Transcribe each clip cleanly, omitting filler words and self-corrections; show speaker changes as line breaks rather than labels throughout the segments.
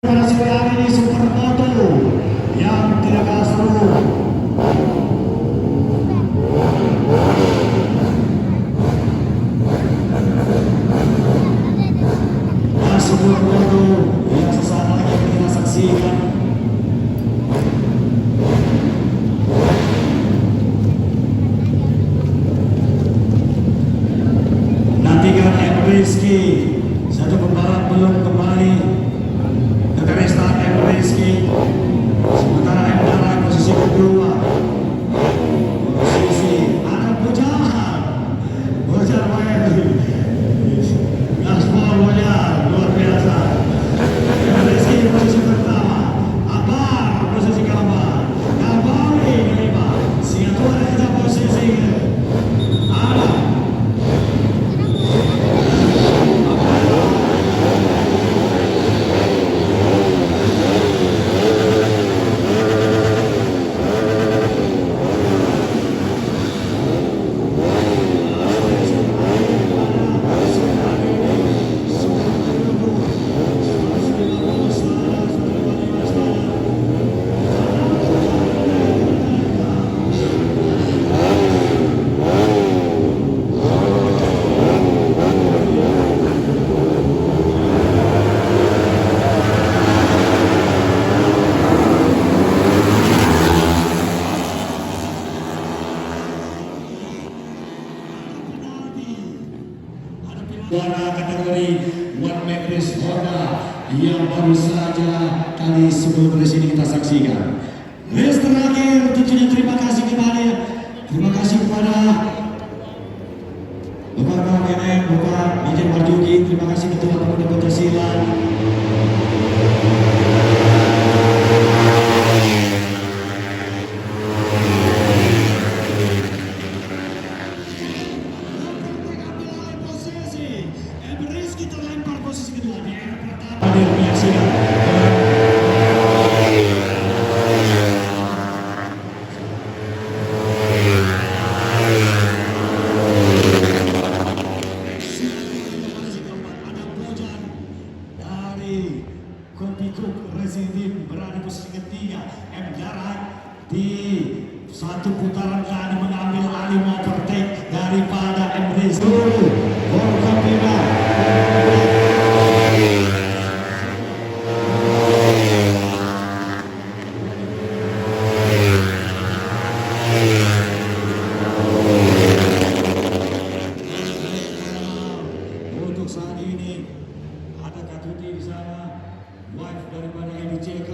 Sore hari ini Supermoto yang tidak kalah seru. Dan sebuah moto yang sesaat lagi kita saksikan. Nantikan M. Rizky, satu pembalap belum kembali ke restart. M. Rizky, sementara M. Dara posisi kedua. Posisi ada Bojar main gaspol Bojar luar biasa. M. Rizky posisi pertama, Abar posisi keempat, Kabari kelima, Singapura ada posisi ada juara kategori One Man Race Honda yang baru saja kali sebelum race ini kita saksikan. Race terakhir tentunya terima kasih kembali. Terima kasih kepada Bapak BNM, Bapak Majen Marjuki, terima kasih Ketua Pemuda Pancasila. Kita lempar posisi kedua di era pertama hadir menyaksikan. Ada Bojan dari Kopikuk Racing Team berada posisi ketiga. M. Darat di satu putaran tadi mengambil alih overtake daripada M. Rizky. Untuk saat ini ada Katuti di sana, wife daripada EDCK,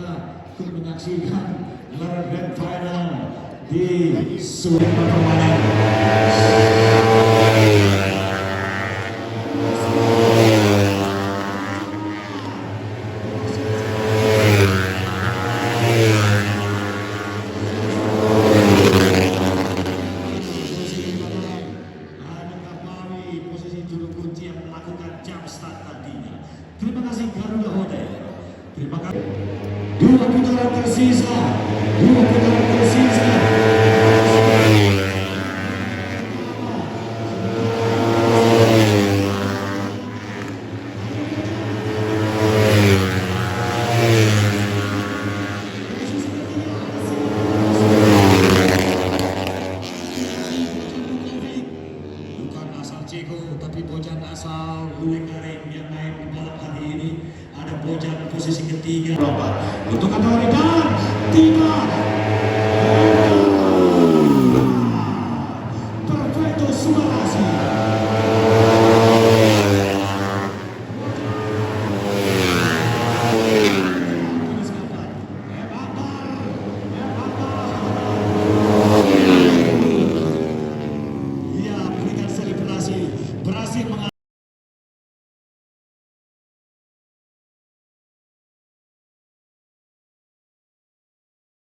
ikut menyaksikan grand final di Sudirman Permanen. Terima kasih Garuda Hotel. Terima kasih. Dua putaran tersisa. Bukan asal Ceko, tapi Bojan asal Bulgaria yang naik di balap hari ini. Ada Bojan posisi ketiga. Untuk kategori dan tiga. Perfecto Suarasi. Ia berikan selebrasi berhasil mengalahkan